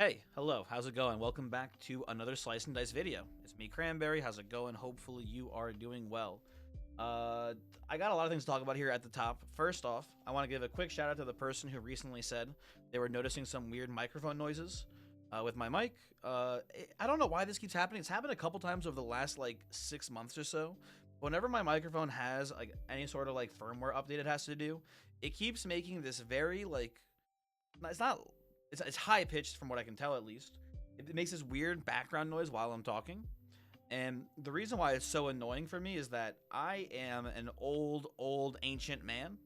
Hey, hello, how's it going? Welcome back to another Slice and Dice video. It's me, Cranberry. How's it going? Hopefully you are doing well. Uh, I got a lot of things to talk about here at the top. First off, I want to give a quick shout out to the person who recently said they were noticing some weird microphone noises with my mic. I don't know why this keeps happening. It's happened a couple times over the last like 6 months or so. Whenever my microphone has like any sort of like firmware update it has to do, it keeps making this very like it's not it's high pitched from what I can tell at least. It makes this weird background noise while I'm talking. And the reason why it's so annoying for me is that I am an old ancient man.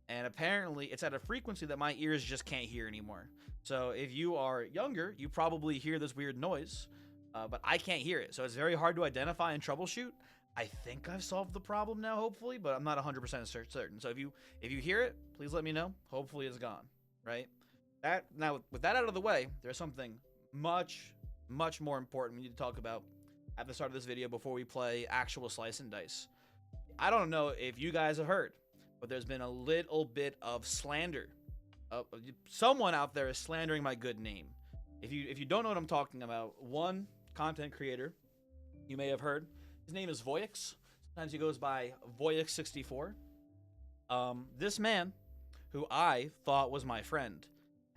And apparently it's at a frequency that my ears just can't hear anymore. So if you are younger, you probably hear this weird noise, but I can't hear it. So it's very hard to identify and troubleshoot. I think I've solved the problem now, hopefully, but I'm not 100% certain. So if you hear it, please let me know. Hopefully it's gone, right? That now with that out of the way, there's something much more important we need to talk about at the start of this video before we play actual Slice and Dice. I don't know if you guys have heard, but there's been a little bit of slander. Someone out there is slandering my good name. If you don't know what I'm talking about, one content creator you may have heard, his name is Voyix. Sometimes he goes by Voyix64. This man, who I thought was my friend,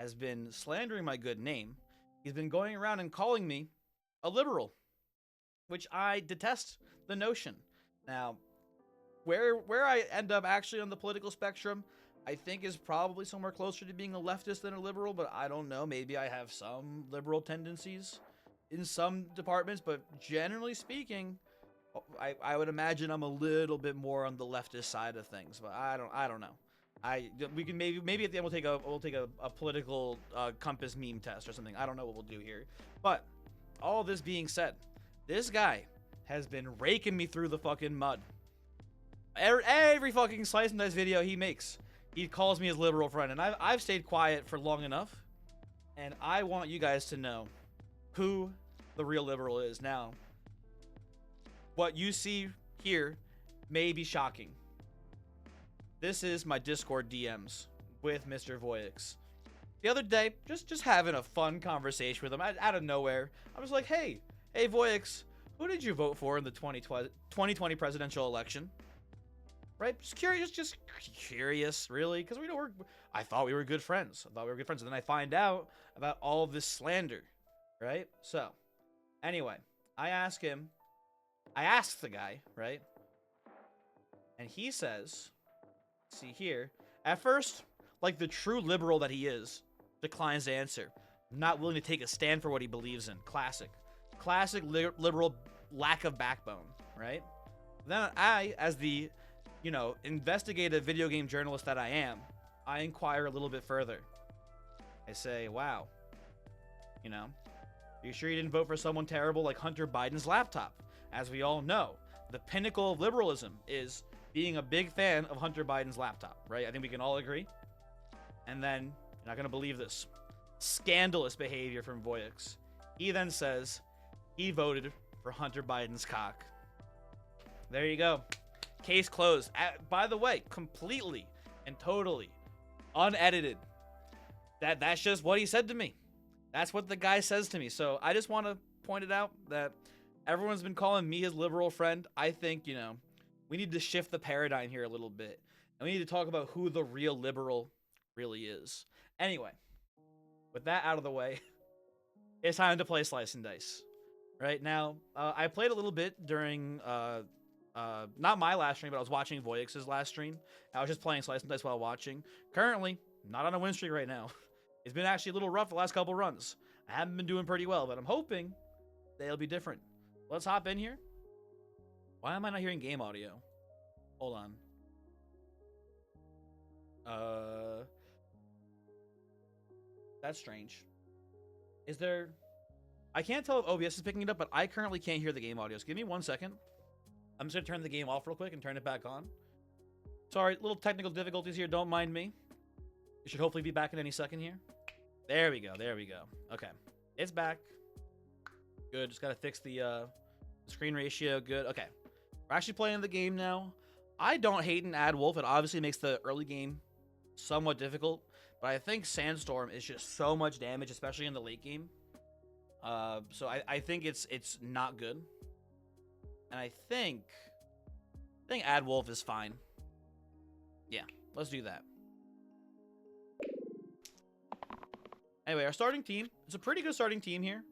has been slandering my good name. He's been going around and calling me a liberal, which I detest the notion. Now, where I end up actually on the political spectrum, I think is probably somewhere closer to being a leftist than a liberal, but I don't know. Maybe I have some liberal tendencies in some departments, but generally speaking, I would imagine I'm a little bit more on the leftist side of things, but I don't know. We can maybe at the end we'll take a political compass meme test or something. I don't know what we'll do here. But all this being said, this guy has been raking me through the fucking mud. Every fucking Slice and Dice video he makes, he calls me his liberal friend, and I've stayed quiet for long enough, and I want you guys to know who the real liberal is. Now, what you see here may be shocking. This is my Discord DMs with Mr. Voyix. The other day, just having a fun conversation with him out of nowhere. I was like, hey Voyix, who did you vote for in the 2020 presidential election? Right? Just curious, really, because I thought we were good friends. And then I find out about all this slander, right? So, anyway, I asked the guy, right? And he says, see here, at first, like the true liberal that he is, declines to answer. Not willing to take a stand for what he believes in. Classic liberal lack of backbone, right? Then I, as the, investigative video game journalist that I am, I inquire a little bit further. I say, wow, are you sure you didn't vote for someone terrible like Hunter Biden's laptop? As we all know, the pinnacle of liberalism is being a big fan of Hunter Biden's laptop, right? I think we can all agree. And then, you're not going to believe this. Scandalous behavior from Voyix. He then says he voted for Hunter Biden's cock. There you go. Case closed. By the way, completely and totally unedited. That's just what he said to me. That's what the guy says to me. So I just want to point it out that everyone's been calling me his liberal friend. I think, we need to shift the paradigm here a little bit. And we need to talk about who the real liberal really is. Anyway, with that out of the way, it's time to play Slice and Dice. Right now, I played a little bit during, not my last stream, but I was watching Voyix's last stream. I was just playing Slice and Dice while watching. Currently, not on a win streak right now. It's been actually a little rough the last couple runs. I haven't been doing pretty well, but I'm hoping they'll be different. Let's hop in here. Why am I not hearing game audio? Hold on. That's strange. Is there... I can't tell if OBS is picking it up, but I currently can't hear the game audio. So give me 1 second. I'm just going to turn the game off real quick and turn it back on. Sorry, little technical difficulties here. Don't mind me. It should hopefully be back in any second here. There we go. Okay. It's back. Good. Just got to fix the screen ratio. Good. Okay. We're actually playing the game now. I don't hate an ad wolf. It obviously makes the early game somewhat difficult, But I think Sandstorm is just so much damage, especially in the late game. So I think it's not good. And I think Add Wolf is fine. Yeah, let's do that. Anyway, our starting team. It's a pretty good starting team here.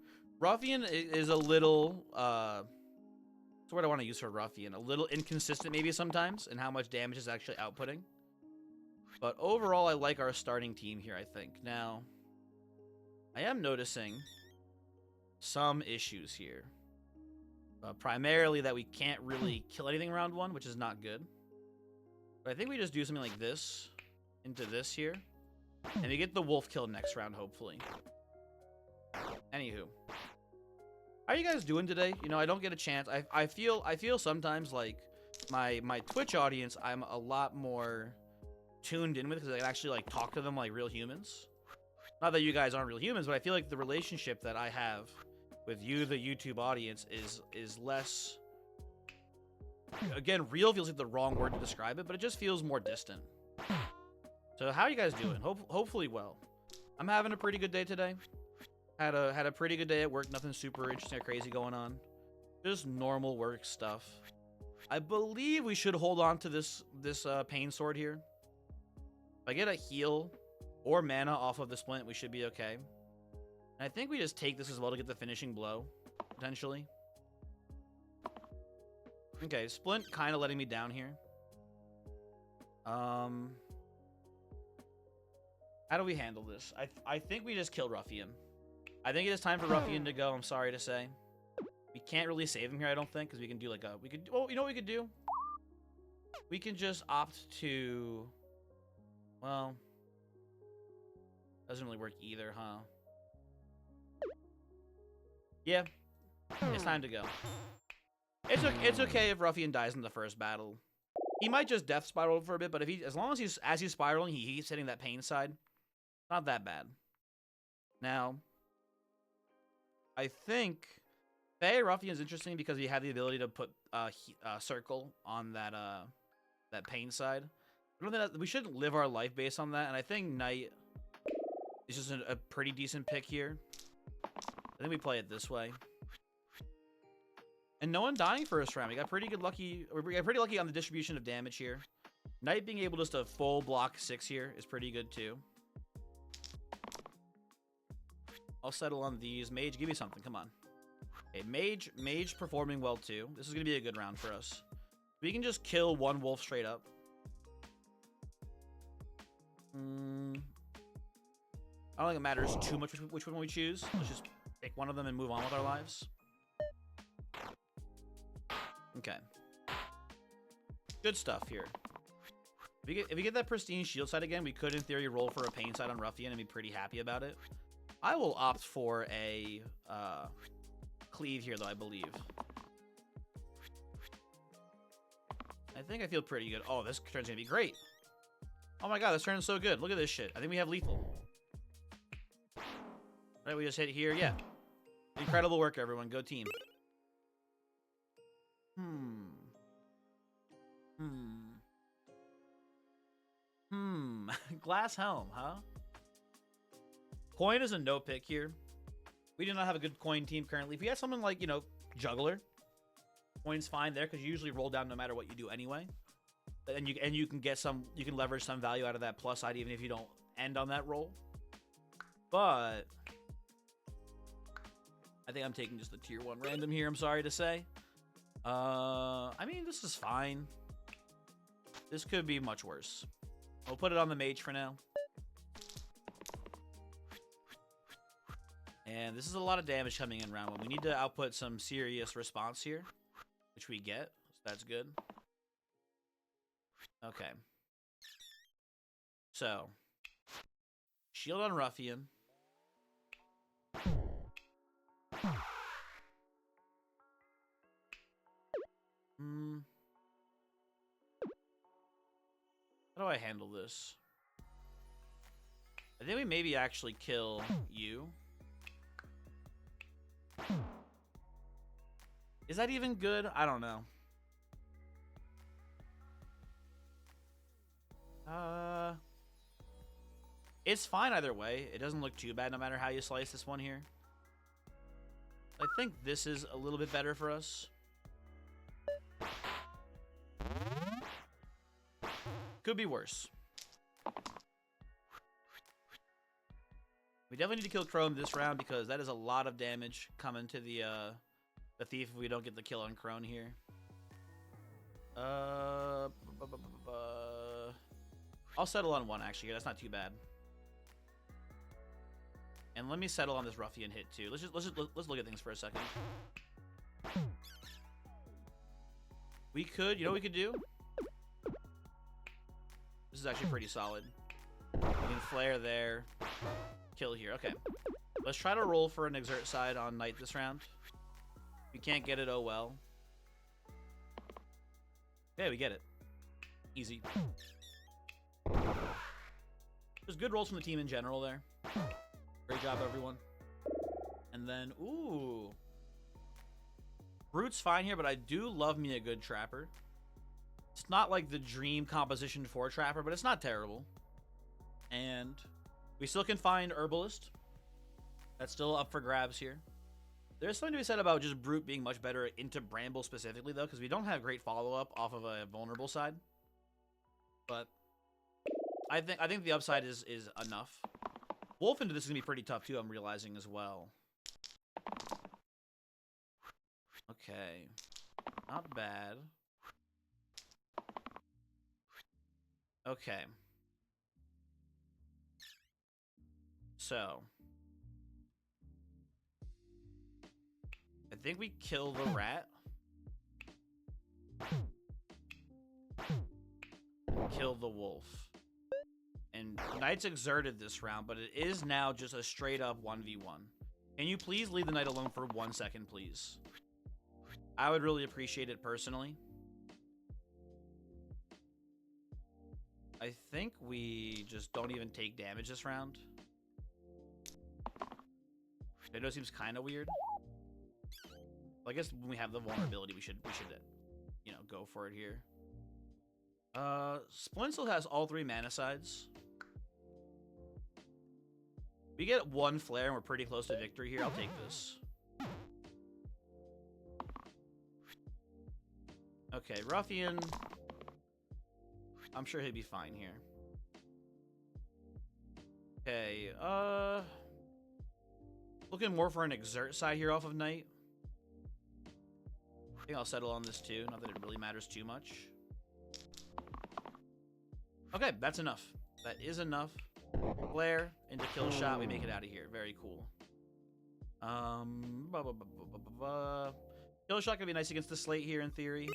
Ruffian is a little, what's the word I want to use for Ruffian? A little inconsistent maybe sometimes in how much damage is actually outputting. But overall, I like our starting team here, I think. Now, I am noticing some issues here. Primarily that we can't really kill anything round one, which is not good. But I think we just do something like this into this here. And we get the wolf kill next round, hopefully. Anywho. How are you guys doing today? You know, I don't get a chance. I feel sometimes like my Twitch audience, I'm a lot more tuned in with because I can actually like talk to them like real humans. Not that you guys aren't real humans, but I feel like the relationship that I have with you, the YouTube audience, is less. Again, real feels like the wrong word to describe it, but it just feels more distant. So how are you guys doing? Hopefully well. I'm having a pretty good day today. Had a pretty good day at work. Nothing super interesting or crazy going on. Just normal work stuff. I believe we should hold on to this pain sword here. If I get a heal or mana off of the splint, we should be okay. And I think we just take this as well to get the finishing blow, potentially. Okay, splint kind of letting me down here. How do we handle this? I think we just kill Ruffian. I think it is time for Ruffian to go, I'm sorry to say. We can't really save him here, I don't think, because we can do like a... Well, you know what we could do? We can just opt to... Well... Doesn't really work either, huh? Yeah. It's time to go. It's okay if Ruffian dies in the first battle. He might just death spiral for a bit, but if as long as he's spiraling, he keeps hitting that pain side. Not that bad. Now, I think Faye Ruffian is interesting because he had the ability to put circle on that that pain side. I don't think that we shouldn't live our life based on that, and I think Knight is just a pretty decent pick here. I think we play it this way. And no one dying first round. We got pretty lucky on the distribution of damage here. Knight being able just to full block 6 here is pretty good too. I'll settle on these. Mage, give me something. Come on. Okay, Mage performing well too. This is gonna be a good round for us. We can just kill one wolf straight up. I don't think it matters too much which one we choose. Let's just pick one of them and move on with our lives. Okay. Good stuff here. If we get that pristine shield side again, we could in theory roll for a pain side on Ruffian and be pretty happy about it. I will opt for a cleave here though, I believe. I think I feel pretty good. Oh, this turn's gonna be great. Oh my god, this turn's so good. Look at this shit. I think we have lethal. Right, we just hit here. Yeah. Incredible work, everyone. Go team. Glass helm, huh? Coin is a no pick here. We do not have a good coin team currently. If we had someone like, you know, juggler, coin's fine there because you usually roll down no matter what you do anyway. And you can get some, you can leverage some value out of that plus side even if you don't end on that roll. But I think I'm taking just the tier 1 random here, I'm sorry to say. I mean, this is fine. This could be much worse. We'll put it on the mage for now. And this is a lot of damage coming in round 1. We need to output some serious response here, which we get. So that's good. Okay. So, shield on Ruffian. How do I handle this? I think we maybe actually kill you. Is that even good? I don't know. It's fine either way. It doesn't look too bad no matter how you slice this one here. I think this is a little bit better for us. Could be worse. We definitely need to kill Crone this round because that is a lot of damage coming to the thief if we don't get the kill on Crone here. I'll settle on one actually. That's not too bad. And let me settle on this ruffian hit too. Let's look at things for a second. We could, you know what we could do? This is actually pretty solid. We can flare there. Kill here. Okay. Let's try to roll for an exert side on Knight this round. If we can't get it, oh well. Okay, we get it. Easy. There's good rolls from the team in general there. Great job, everyone. And then, ooh. Brute's fine here, but I do love me a good Trapper. It's not like the dream composition for Trapper, but it's not terrible. And we still can find Herbalist. That's still up for grabs here. There's something to be said about just Brute being much better into Bramble specifically, though, because we don't have great follow-up off of a vulnerable side. But I think the upside is enough. Wolf into this is going to be pretty tough, too, I'm realizing as well. Okay. Not bad. Okay. So. I think we kill the rat. Kill the wolf. And Knight's exerted this round, but it is now just a straight up 1v1. Can you please leave the Knight alone for 1 second, please? I would really appreciate it personally. I think we just don't even take damage this round. I know it seems kind of weird. Well, I guess when we have the vulnerability, we should you know, go for it here. Splinzel has all 3 mana sides. We get 1 flare and we're pretty close to victory here. I'll take this. Okay, Ruffian. I'm sure he'll be fine here. Okay, looking more for an exert side here off of Knight. I think I'll settle on this too, not that it really matters too much. Okay, that's enough. That is enough. Flare into kill shot, we make it out of here. Very cool. Kill shot could be nice against the slate here in theory.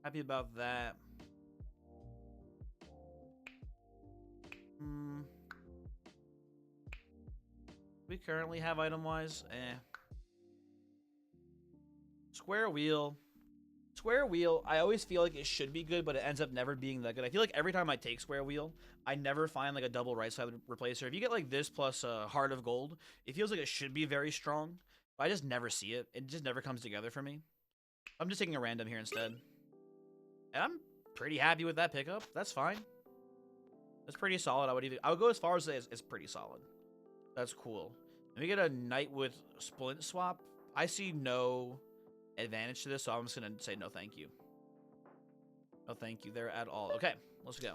Happy about that. We currently have item-wise. Square wheel. Square wheel, I always feel like it should be good, but it ends up never being that good. I feel like every time I take square wheel, I never find like a double right side replacer. If you get like this plus Heart of Gold, it feels like it should be very strong, but I just never see it. It just never comes together for me. I'm just taking a random here instead. And I'm pretty happy with that pickup. That's fine. That's pretty solid. I would go as far as it's pretty solid. That's cool. And we get a Knight with Splint swap. I see no advantage to this, so I'm just gonna say no thank you. No thank you there at all. Okay, let's go.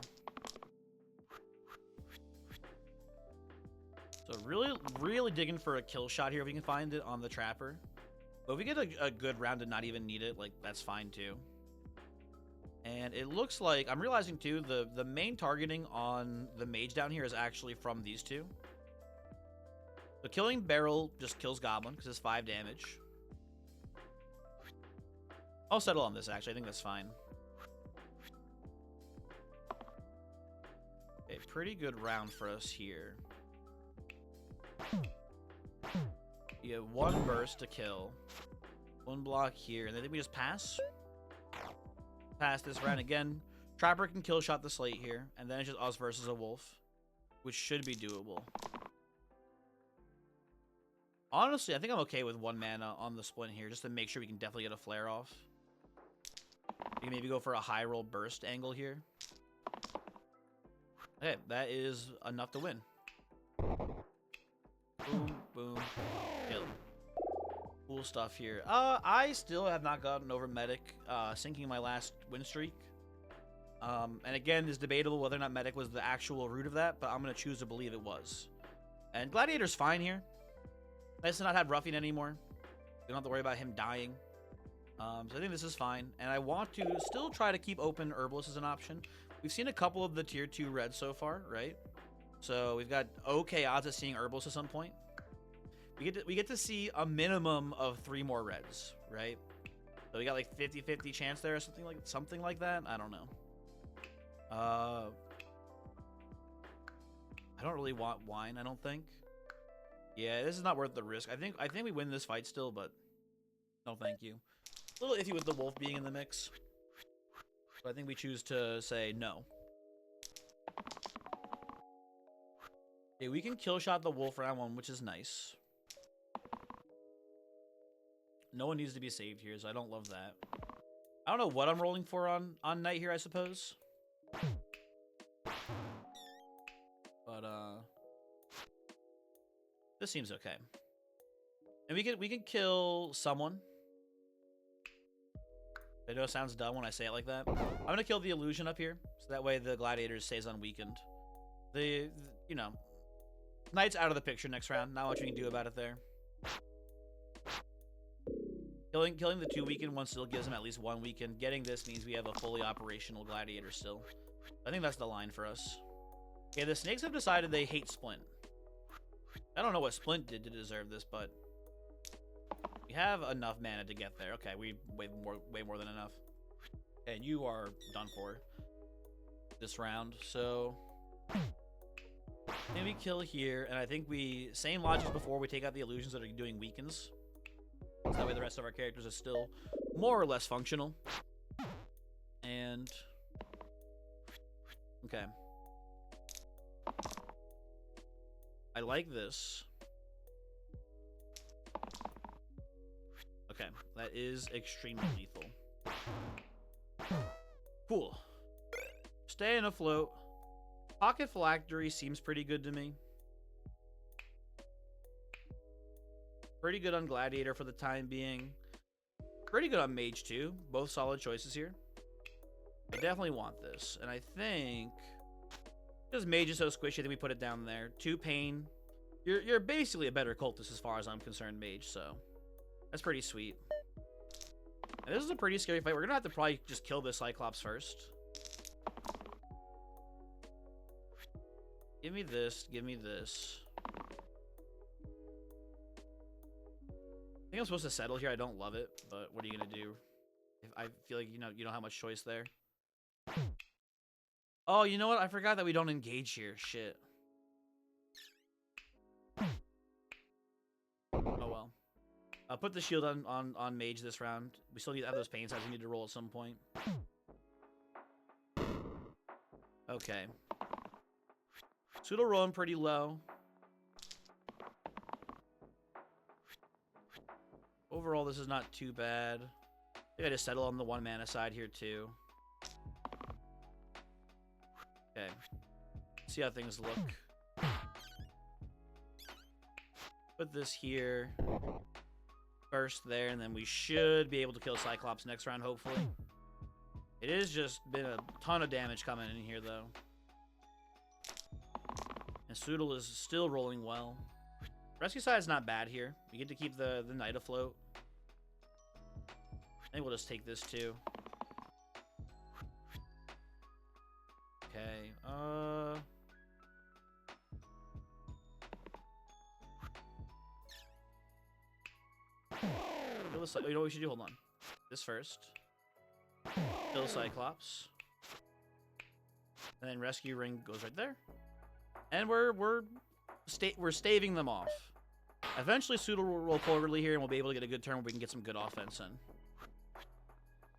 So really digging for a kill shot here if we can find it on the Trapper. But if we get a good round and not even need it, like, that's fine too. And it looks like, I'm realizing too, the main targeting on the mage down here is actually from these two. So killing Beryl just kills Goblin because it's 5 damage. I'll settle on this, actually. I think that's fine. A pretty good round for us here. You have 1 burst to kill. 1 block here. And I think we just pass. Pass this round again. Trapper can kill shot the slate here. And then it's just us versus a wolf. Which should be doable. Honestly, I think I'm okay with 1 mana on the splint here. Just to make sure we can definitely get a flare off. We can maybe go for a high roll burst angle here. I Okay, that is enough to win. Boom, boom, kill. Cool stuff here. I still have not gotten over Medic sinking my last win streak. And again, it's debatable whether or not Medic was the actual root of that, but I'm going to choose to believe it was. And Gladiator's fine here. Nice to not have Ruffian anymore. We don't have to worry about him dying. So I think this is fine. And I want to still try to keep open Herbalist as an option. We've seen a couple of the tier 2 reds so far, right? So we've got okay odds of seeing Herbalist at some point. We get to see a minimum of 3 more reds, right? So we got like 50-50 chance there or something like that. I don't know. I don't really want wine, I don't think. Yeah, this is not worth the risk. I think we win this fight still, but no thank you. A little iffy with the wolf being in the mix. So I think we choose to say no. Okay, we can kill shot the wolf round 1, which is nice. No one needs to be saved here, so I don't love that. I don't know what I'm rolling for on Knight here, I suppose. But this seems okay. And we can kill someone. I know it sounds dumb when I say it like that. I'm gonna kill the illusion up here, so that way the Gladiator stays unweakened. The you know, Knight's out of the picture next round. Not much we can do about it there. Killing the 2 weakened one still gives him at least 1 weakened. Getting this means we have a fully operational Gladiator still. I think that's the line for us. Okay, the snakes have decided they hate Splint. I don't know what Splint did to deserve this, but we have enough mana to get there. Okay, we way more than enough. And you are done for this round. So maybe kill here, and I think same logic before, we take out the illusions that are doing weakens. So that way the rest of our characters are still more or less functional. And okay. I like this. Okay, that is extremely lethal. Cool. Staying afloat. Pocket Phylactery seems pretty good to me. Pretty good on Gladiator for the time being. Pretty good on Mage too. Both solid choices here. I definitely want this. And I think because Mage is so squishy, I think we put it down there. 2 pain. You're basically a better cultist as far as I'm concerned, Mage, so that's pretty sweet. And this is a pretty scary fight. We're gonna have to probably just kill this Cyclops first. Give me this, give me this. I think I'm supposed to settle here. I don't love it, but what are you gonna do? If I feel like you don't have much choice there. Oh, you know what? I forgot that we don't engage here. Shit. Oh well. I'll put the shield on Mage this round. We still need to have those pain sides we need to roll at some point. Okay. Pseudo rolling pretty low. Overall, this is not too bad. I think I just settle on the 1 mana side here too. Okay. See how things look. Put this here. First there, and then we should be able to kill Cyclops next round, hopefully. It has just been a ton of damage coming in here, though. And Soodle is still rolling well. Rescue side is not bad here. We get to keep the Knight afloat. I think we'll just take this, too. Okay, you know what we should do? Hold on. This first. Kill Cyclops. And then Rescue Ring goes right there. And we're staving them off. Eventually, Soodle will roll forwardly here, and we'll be able to get a good turn where we can get some good offense in.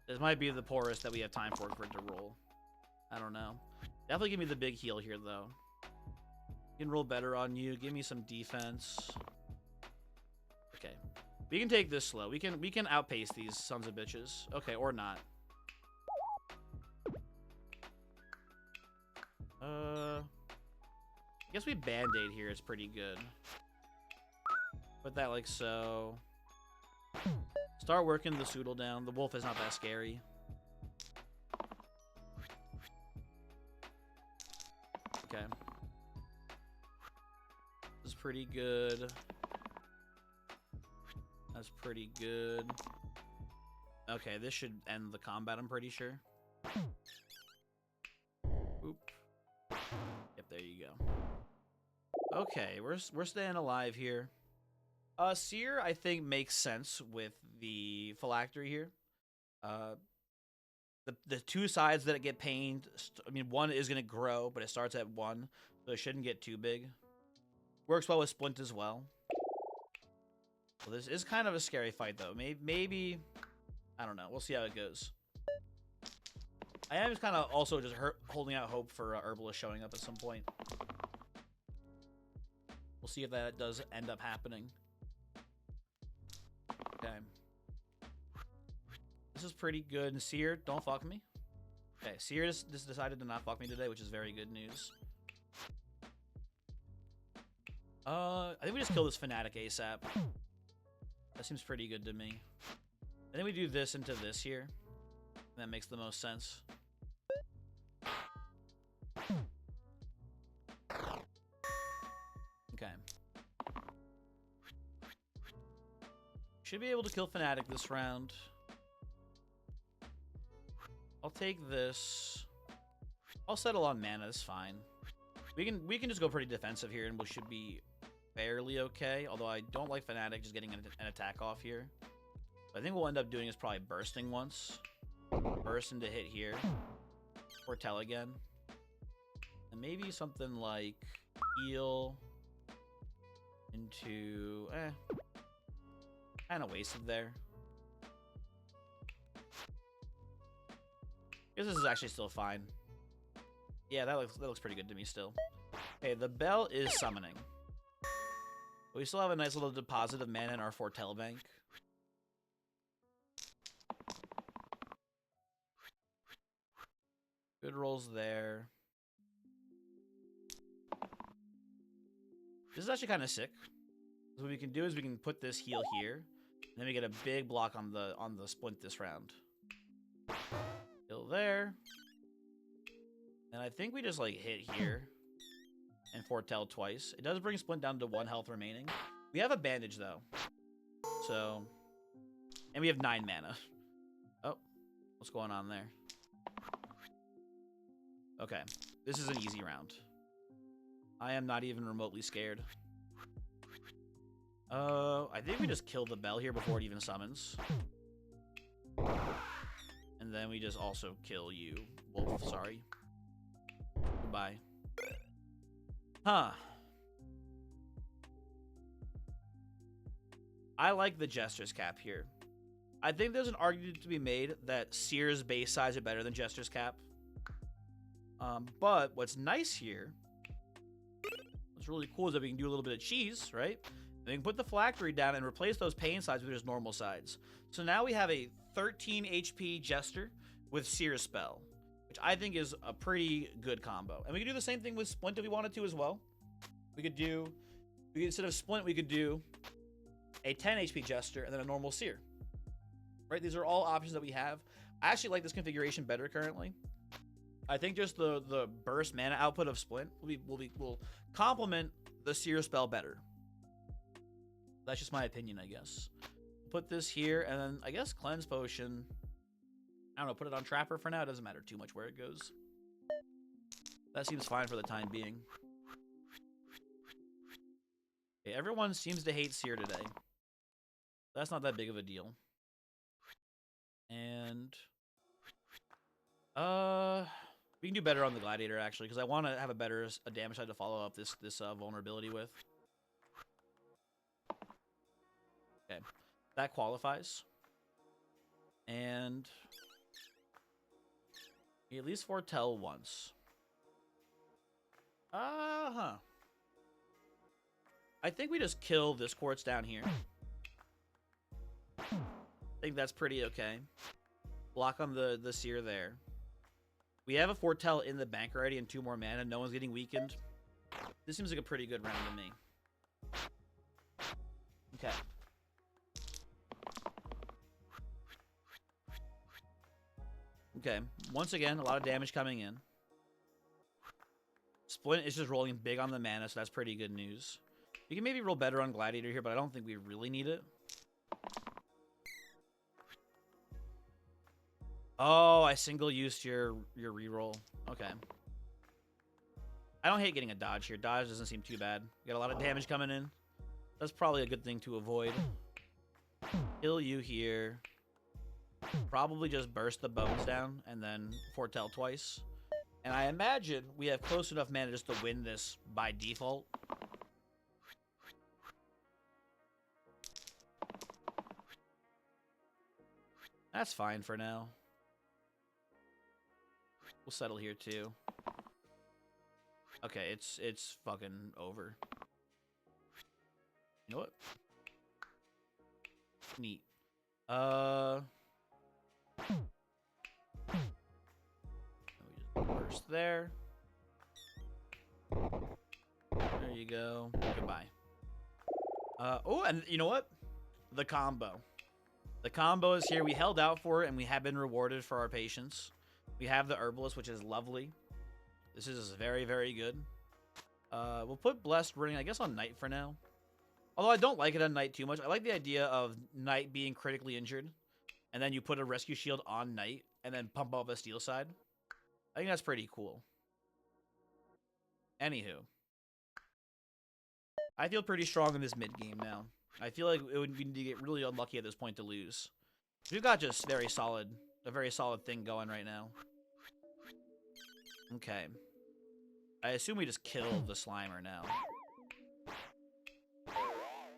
This might be the poorest that we have time for it to roll. I don't know. Definitely give me the big heal here, though. We can roll better on you. Give me some defense. Okay. We can take this slow. We can outpace these sons of bitches. Okay, or not. I guess we Band-Aid here is pretty good. Put that like so. Start working the Soodle down. The wolf is not that scary. Okay. This is pretty good. That's pretty good. Okay, this should end the combat, I'm pretty sure. Oop. Yep, there you go. Okay, we're staying alive here. Seer, I think, makes sense with the phylactery here. The two sides that get pained, I mean, one is going to grow, but it starts at 1, so it shouldn't get too big. Works well with Splint as well. Well, this is kind of a scary fight, though. Maybe I don't know. We'll see how it goes. I am kind of also just holding out hope for Herbalist showing up at some point. We'll see if that does end up happening. Okay. This is pretty good. And Seer, don't fuck me. Okay, Seer just decided to not fuck me today, which is very good news. I think we just kill this Fanatic ASAP. That seems pretty good to me. I think we do this into this here. That makes the most sense. Okay. Should be able to kill Fanatic this round. I'll take this. I'll settle on mana, it's fine. We can just go pretty defensive here and we should be fairly okay. Although I don't like Fanatic just getting an attack off here. What I think we'll end up doing is probably bursting once. Burst into hit here. Foretell again. And maybe something like heal into kind of wasted there. I guess this is actually still fine. Yeah, that looks pretty good to me still. Okay, the bell is summoning. We still have a nice little deposit of mana in our Foretell bank. Good rolls there. This is actually kind of sick. So what we can do is we can put this heal here, and then we get a big block on the Splint this round. Heal there. And I think we just like hit here and Foretell twice. It does bring Splint down to 1 health remaining. We have a bandage though. So, and we have 9 mana. Oh, what's going on there? Okay, this is an easy round. I am not even remotely scared. I think we just kill the bell here before it even summons. And then we just also kill you, Wolf, sorry. Goodbye. Huh. I like the Jester's Cap here. I think there's an argument to be made that Seer's base size are better than Jester's Cap. But what's nice here, what's really cool is that we can do a little bit of cheese, right? And we can put the phylactery down and replace those pain sides with just normal sides. So now we have a 13 HP Jester with Seer's Spell, which I think is a pretty good combo. And we could do the same thing with Splint if we wanted to as well. Instead of Splint, we could do a 10 HP Jester and then a normal Seer. Right? These are all options that we have. I actually like this configuration better currently. I think just the burst mana output of Splint will complement the Seer Spell better. That's just my opinion, I guess. Put this here, and then I guess Cleanse Potion. I don't know, put it on Trapper for now. It doesn't matter too much where it goes. That seems fine for the time being. Okay, everyone seems to hate Seer today. That's not that big of a deal. And we can do better on the Gladiator actually, because I want to have a damage side to follow up this vulnerability with. Okay, that qualifies. And we at least Foretell once. I think we just kill this Quartz down here. I think that's pretty okay. Block on the Seer there. We have a Foretell in the bank already and 2 more mana. No one's getting weakened. This seems like a pretty good round to me. Okay. Okay. Once again, a lot of damage coming in. Splint is just rolling big on the mana, so that's pretty good news. We can maybe roll better on Gladiator here, but I don't think we really need it. Oh, I single-used your reroll. Okay. I don't hate getting a dodge here. Dodge doesn't seem too bad. We got a lot of damage coming in. That's probably a good thing to avoid. Kill you here. Probably just burst the bones down and then foretell twice. And I imagine we have close enough mana just to win this by default. That's fine for now. We'll settle here too. Okay, it's fucking over. You know what? Neat. We just burst there. There you go. Goodbye. Oh, and you know what? The combo. The combo is here. We held out for it, and we have been rewarded for our patience. We have the Herbalist, which is lovely. This is very, very good. We'll put Blessed Running, I guess, on Knight for now. Although I don't like it on Knight too much. I like the idea of Knight being critically injured, and then you put a Rescue Shield on Knight, and then pump up a Steel Side. I think that's pretty cool. Anywho. I feel pretty strong in this mid-game now. I feel like we need to get really unlucky at this point to lose. We've got just a very solid thing going right now. Okay. I assume we just kill the Slimer now.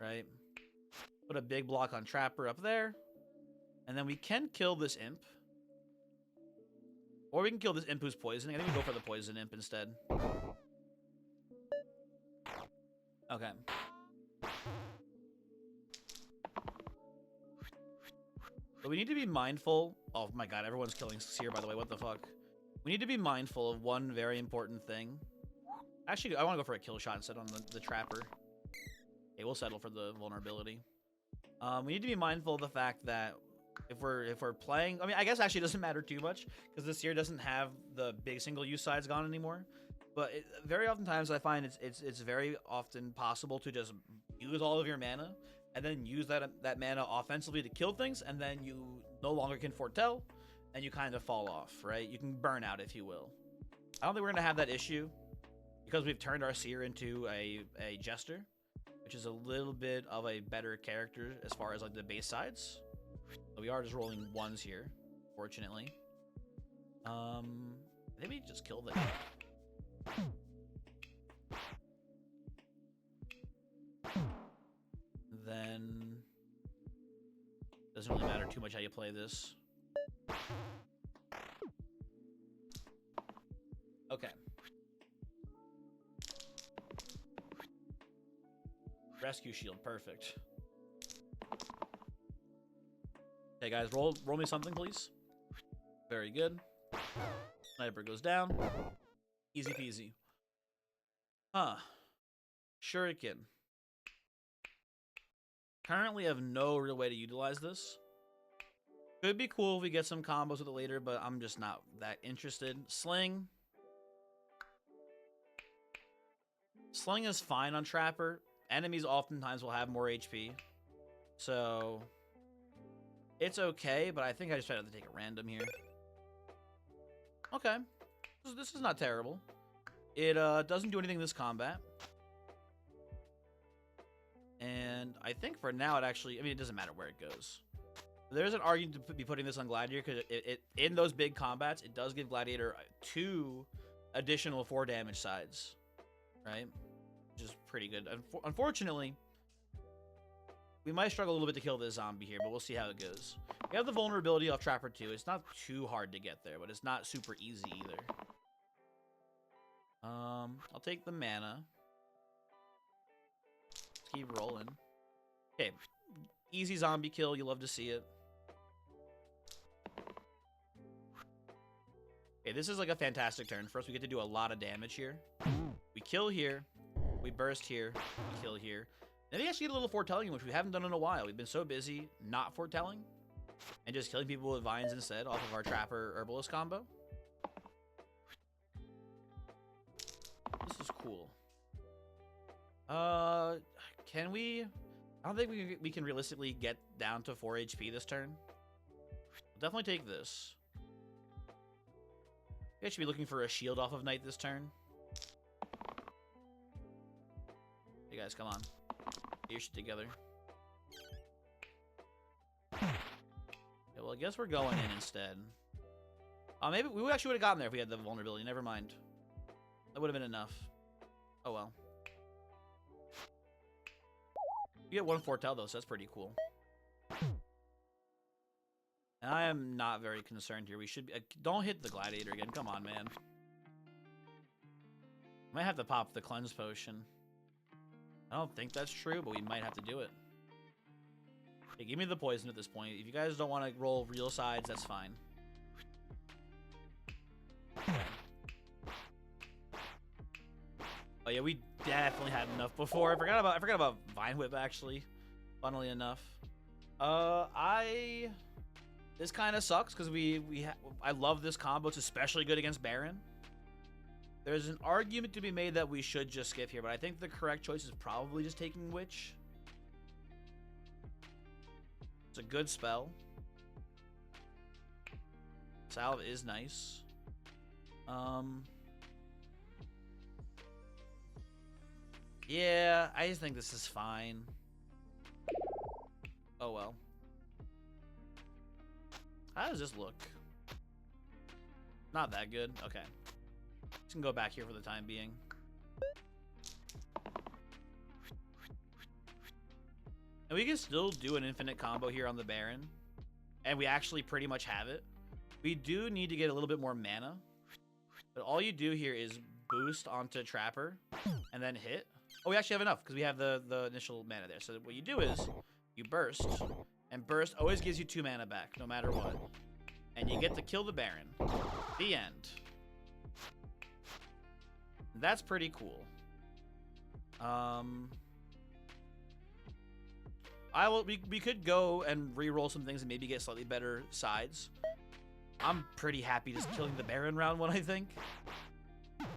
Right? Put a big block on Trapper up there. And then we can kill this Imp. Or we can kill this Imp who's poisoning. I think we go for the Poison Imp instead. Okay. But we need to be mindful... Oh my god, everyone's killing Seer, by the way. What the fuck? We need to be mindful of one very important thing. Actually, I want to go for a kill shot instead on the Trapper. Okay, we'll settle for the vulnerability. We need to be mindful of the fact that if we're playing... I mean, I guess actually it doesn't matter too much, because this Seer doesn't have the big single-use sides gone anymore. But very oftentimes I find it's very often possible to just use all of your mana, and then use that mana offensively to kill things, and then you no longer can foretell, and you kind of fall off, right? You can burn out, if you will. I don't think we're going to have that issue, because we've turned our Seer into a Jester, which is a little bit of a better character as far as like the base sides. But we are just rolling ones here, fortunately. I think we just kill the... Then doesn't really matter too much how you play this. Okay. Rescue Shield, perfect. Okay, guys, roll me something, please. Very good. Sniper goes down. Easy peasy. Huh. Shuriken. Currently have no real way to utilize this. Could be cool if we get some combos with it later, but I'm just not that interested. Sling. Sling is fine on Trapper. Enemies oftentimes will have more HP. So it's okay, but I think I just have to take a random here. Okay. This is not terrible. It doesn't do anything in this combat. And I think for now it actually... I mean, it doesn't matter where it goes. There's an argument to be putting this on Gladiator, because it in those big combats, it does give Gladiator 2 additional 4 damage sides. Right? Which is pretty good. Unfortunately, we might struggle a little bit to kill this zombie here, but we'll see how it goes. We have the vulnerability off Trapper 2. It's not too hard to get there, but it's not super easy either. I'll take the mana. Let's keep rolling. Okay. Easy zombie kill. You love to see it. Okay, this is like a fantastic turn for us. We get to do a lot of damage here. We kill here, we burst here, we kill here. And we actually get a little foretelling, which we haven't done in a while. We've been so busy not foretelling and just killing people with vines instead off of our Trapper Herbalist combo. This is cool. Can we... I don't think we can realistically get down to 4 HP this turn. We'll definitely take this. We should be looking for a shield off of Knight this turn. Hey guys, come on. Get your shit together. Okay, well, I guess we're going in instead. Maybe we actually would have gotten there if we had the vulnerability. Never mind. That would have been enough. Oh well. We get 1 foretell though, so that's pretty cool. And I am not very concerned here. We should be, don't hit the gladiator again. Come on, man. Might have to pop the cleanse potion. I don't think that's true, but we might have to do it. Okay, give me the poison at this point. If you guys don't want to roll real sides, that's fine. Okay. Oh yeah, we definitely had enough before. I forgot about Vine Whip actually. Funnily enough, this kind of sucks because I love this combo. It's especially good against Baron. There's an argument to be made that we should just skip here, but I think the correct choice is probably just taking Witch. It's a good spell. Salve is nice. Yeah, I just think this is fine. Oh well. How does this look? Not that good. Okay. Just gonna go back here for the time being. And we can still do an infinite combo here on the Baron. And we actually pretty much have it. We do need to get a little bit more mana. But all you do here is boost onto Trapper and then hit. Oh, we actually have enough because we have the initial mana there. So what you do is you burst. And burst always gives you 2 mana back, no matter what. And you get to kill the Baron. The end. That's pretty cool. We could go and re-roll some things and maybe get slightly better sides. I'm pretty happy just killing the Baron round one, I think.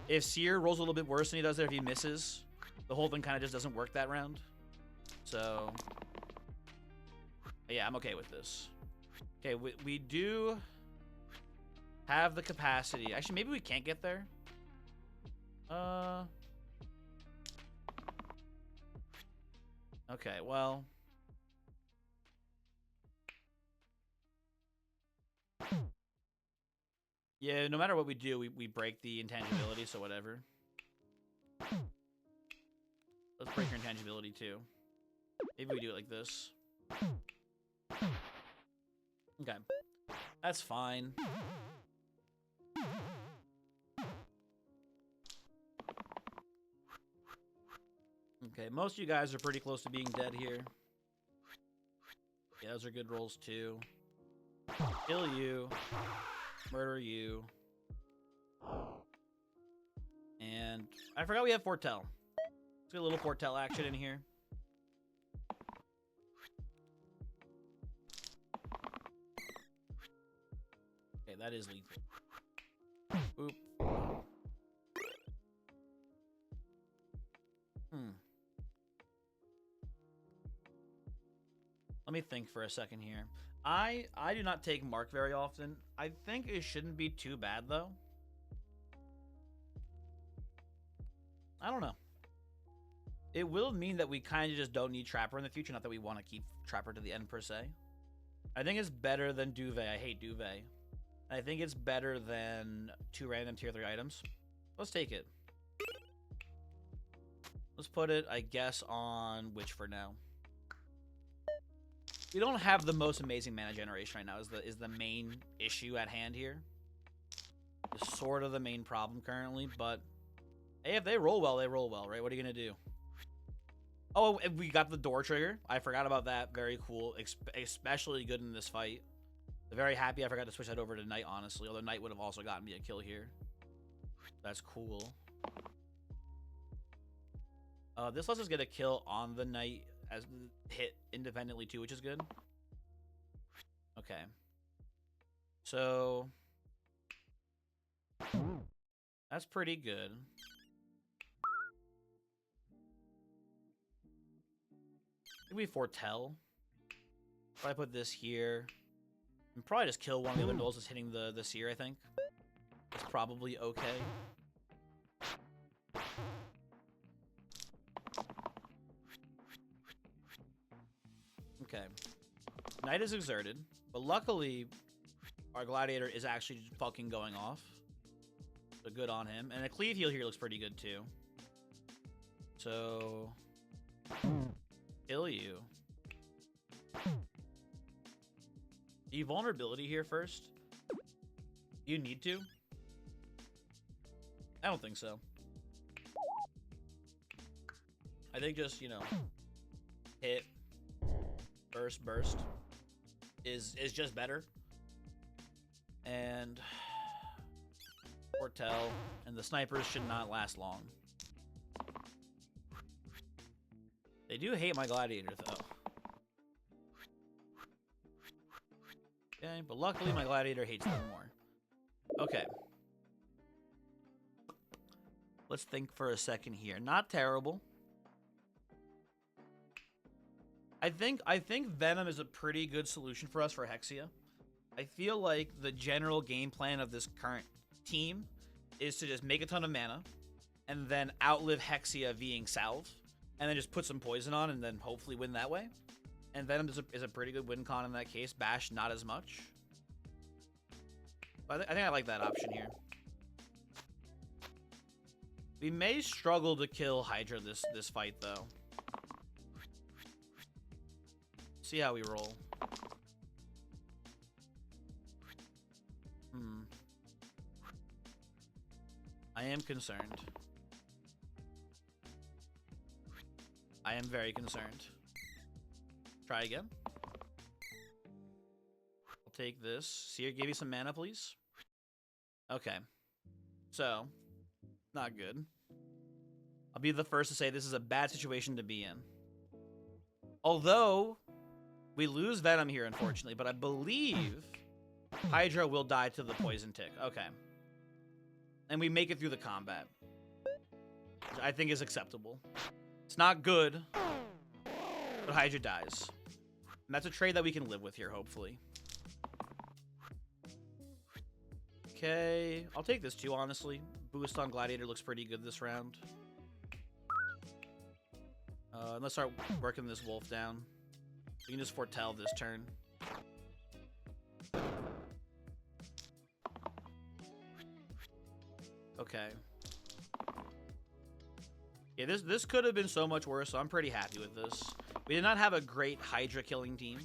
If Seer rolls a little bit worse than he does there, if he misses, the whole thing kind of just doesn't work that round. So, yeah, I'm okay with this. Okay, we do have the capacity. Actually, maybe we can't get there. Okay, well. Yeah, no matter what we do, we break the intangibility, so whatever. Let's break your intangibility too. Maybe we do it like this. Okay. That's fine. Okay, most of you guys are pretty close to being dead here. Yeah, those are good rolls too. Kill you. Murder you. And I forgot we have Foretell. Let's get a little Foretell action in here. Okay, that is lethal. Oop. Let me think for a second here. I do not take Mark very often. I think it shouldn't be too bad, though. I don't know. It will mean that we kind of just don't need Trapper in the future. Not that we want to keep Trapper to the end, per se. I think it's better than Duvet. I hate Duvet. I think it's better than 2 random tier 3 items. Let's take it. Let's put it, I guess, on Witch for now. We don't have the most amazing mana generation right now is the main issue at hand here. It's sort of the main problem currently, but hey, if they roll well, right? What are you going to do? Oh, we got the door trigger. I forgot about that. Very cool. Especially good in this fight. I'm very happy I forgot to switch that over to Knight, honestly. Although Knight would have also gotten me a kill here. That's cool. This lets us get a kill on the knight as hit independently too, which is good. Okay. So that's pretty good. Maybe we foretell. If I put this here, and probably just kill one of the other duels that's hitting the seer, I think. It's probably okay. Okay. Knight is exerted, but luckily our gladiator is actually just fucking going off. So good on him. And a cleave heal here looks pretty good too. So kill you. Do you vulnerability here first? You need to? I don't think so. I think just, you know, hit, burst is just better. And foretell, and the snipers should not last long. They do hate my gladiator though. Okay, but luckily my gladiator hates them more. Okay. Let's think for a second here. Not terrible. I think Venom is a pretty good solution for us for Hexia. I feel like the general game plan of this current team is to just make a ton of mana and then outlive Hexia being salve and then just put some poison on and then hopefully win that way. And Venom is a pretty good win con in that case. Bash, not as much. But I think I like that option here. We may struggle to kill Hydra this fight, though. See how we roll. I am concerned. I am very concerned. Try again. I'll take this. Seer, give me some mana, please. Okay. So, not good. I'll be the first to say this is a bad situation to be in. Although, we lose Venom here, unfortunately, but I believe Hydra will die to the poison tick. Okay. And we make it through the combat, which I think is acceptable. It's not good, but Hydra dies. And that's a trade that we can live with here, hopefully. Okay, I'll take this too, honestly. Boost on Gladiator looks pretty good this round. Let's start working this wolf down. We can just foretell this turn. Okay. Yeah, this could have been so much worse, so I'm pretty happy with this. We did not have a great Hydra killing team.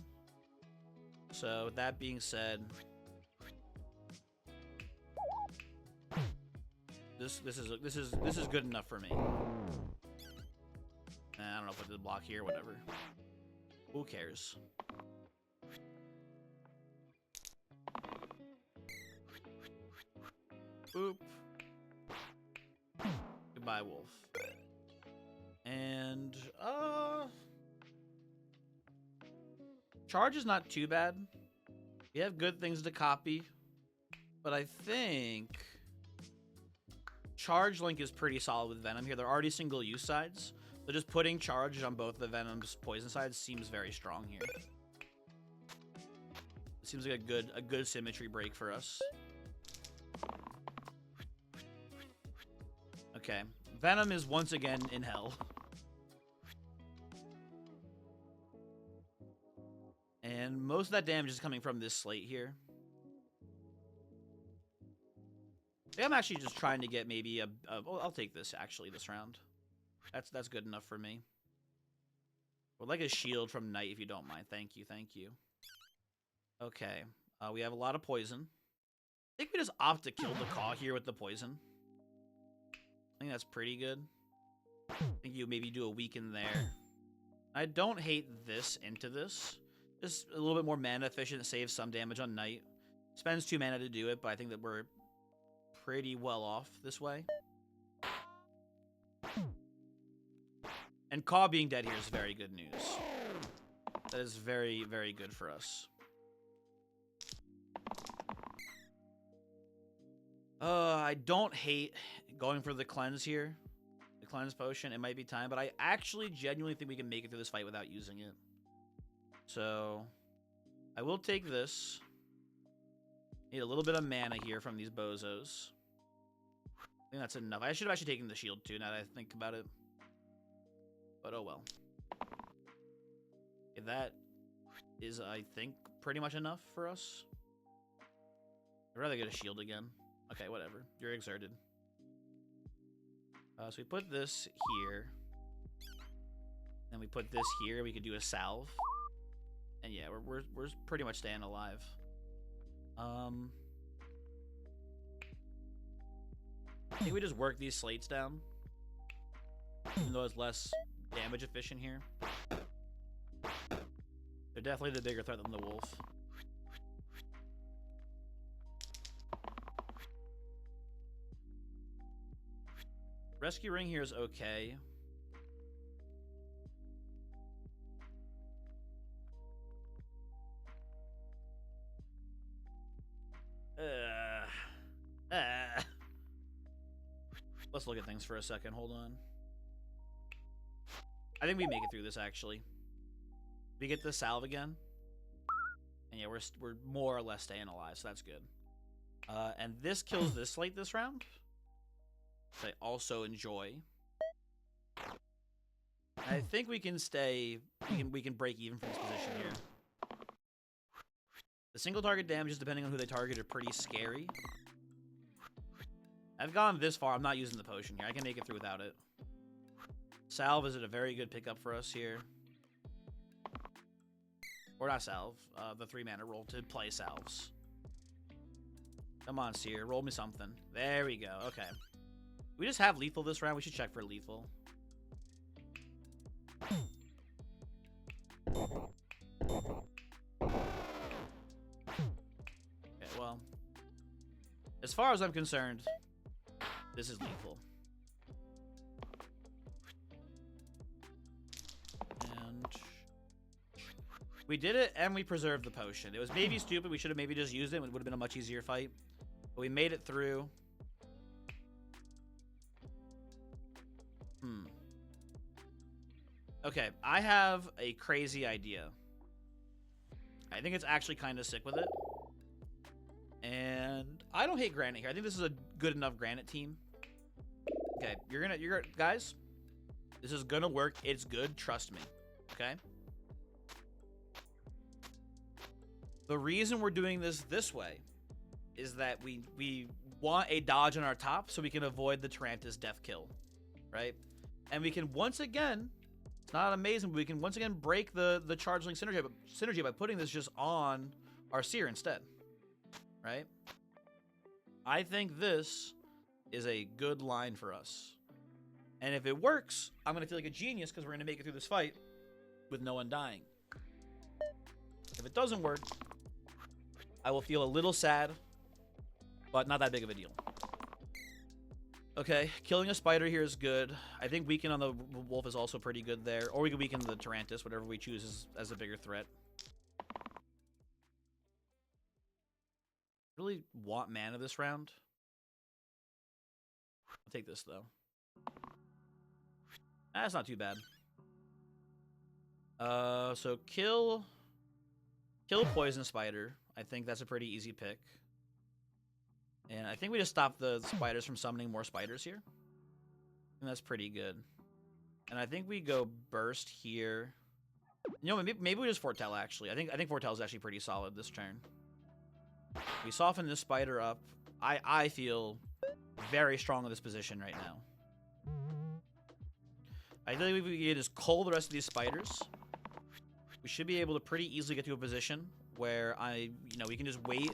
So, with that being said, this is good enough for me. I don't know if I did block here, whatever. Who cares? Boop. Goodbye, wolf. And, charge is not too bad. We have good things to copy. But I think Charge Link is pretty solid with Venom here. They're already single use sides. So just putting Charge on both the Venom's poison sides seems very strong here. It seems like a good symmetry break for us. Okay. Venom is once again in hell. And most of that damage is coming from this slate here. I think I'm actually just trying to get maybe oh, I'll take this actually this round. That's good enough for me. Would like a shield from Knight if you don't mind. Thank you, thank you. Okay. We have a lot of poison. I think we just opt to kill the Caw here with the poison. I think that's pretty good. I think you maybe do a weaken there. I don't hate this into this. Just a little bit more mana efficient, saves some damage on Knight. Spends 2 mana to do it, but I think that we're pretty well off this way. And Caw being dead here is very good news. That is very, very good for us. I don't hate going for the cleanse here. The cleanse potion. It might be time, but I actually genuinely think we can make it through this fight without using it. So, I will take this. Need a little bit of mana here from these bozos. I think that's enough. I should have actually taken the shield too, now that I think about it. But oh well. Okay, that is, I think, pretty much enough for us. I'd rather get a shield again. Okay, whatever. You're exerted. So we put this here. Then we put this here. We could do a salve. And yeah, we're pretty much staying alive. I think we just work these slates down. Even though it's less damage efficient here. They're definitely the bigger threat than the wolf. Rescue ring here is okay. Let's look at things for a second. Hold on. I think we make it through this, actually. We get the salve again. And yeah, we're more or less staying alive, so that's good. And this kills this slate this round. Which I also enjoy. I think we can stay... We can break even from this position here. The single target damages, depending on who they target, are pretty scary. I've gone this far. I'm not using the potion here. I can make it through without it. Salve is a very good pickup for us here. Or not salve. The 3-mana roll to play salves. Come on, Seer. Roll me something. There we go. Okay. We just have lethal this round. We should check for lethal. Okay, well. As far as I'm concerned, this is lethal. And we did it, and we preserved the potion. It was maybe stupid. We should have maybe just used it. It would have been a much easier fight. But we made it through. Okay, I have a crazy idea. I think it's actually kind of sick with it. And I don't hate Granite here. I think this is a good enough Granite team. Okay, you're guys, this is gonna work. It's good, trust me. Okay? The reason we're doing this way is that we want a dodge on our top so we can avoid the Tarantus death kill, right? And we can once again, it's not amazing, but we can once again break the charge link synergy by putting this just on our Seer instead, right? I think this is a good line for us. And if it works, I'm going to feel like a genius because we're going to make it through this fight with no one dying. If it doesn't work, I will feel a little sad, but not that big of a deal. Okay, killing a spider here is good. I think weaken on the wolf is also pretty good there. Or we can weaken the Tarantus, whatever we choose as a bigger threat. Really want mana this round. I'll take this, though. That's not too bad. So kill Poison Spider. I think that's a pretty easy pick. And I think we just stop the spiders from summoning more spiders here. And that's pretty good. And I think we go Burst here. You know, maybe we just Foretell, actually. I think Foretell is actually pretty solid this turn. We soften this spider up. I feel very strong in this position right now. I think if we can just cull the rest of these spiders, we should be able to pretty easily get to a position where we can just wait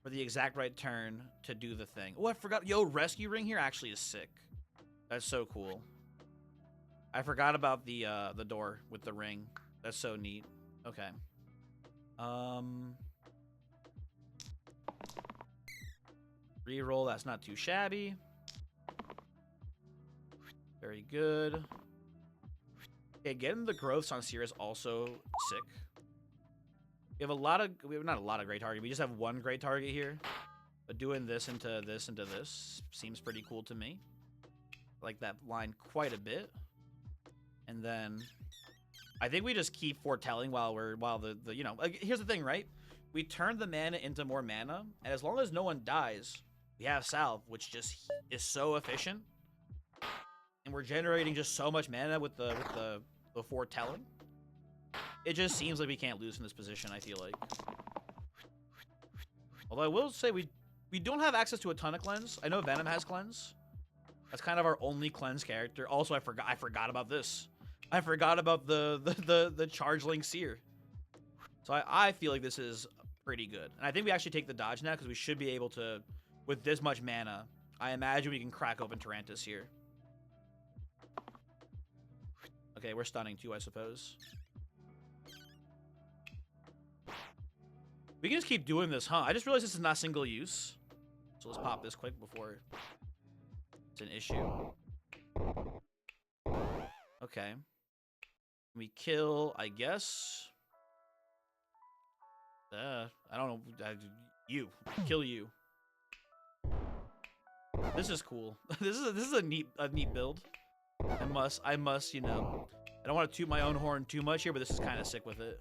for the exact right turn to do the thing. Oh, I forgot. Yo, Rescue Ring here actually is sick. That's so cool. I forgot about the door with the ring. That's so neat. Okay. Reroll, that's not too shabby. Very good. Okay, getting the growths on Seer is also sick. We have not a lot of great target. We just have one great target here. But doing this into this seems pretty cool to me. I like that line quite a bit. And then I think we just keep foretelling while the you know, like, here's the thing, right? We turn the mana into more mana, and as long as no one dies, we have Salve, which just is so efficient. And we're generating just so much mana with the foretelling. It just seems like we can't lose in this position, I feel like. Although I will say we don't have access to a ton of cleanse. I know Venom has cleanse. That's kind of our only cleanse character. Also, I forgot about this. I forgot about the charge link Seer. So I feel like this is pretty good. And I think we actually take the dodge now because we should be able to, with this much mana, I imagine we can crack open Tarantus here. Okay, we're stunning too, I suppose. We can just keep doing this, huh? I just realized this is not single use. So let's pop this quick before it's an issue. Okay. We kill, I guess. I don't know. You. Kill you. This is cool. This is a neat build. I must, you know. I don't want to toot my own horn too much here, but this is kind of sick with it.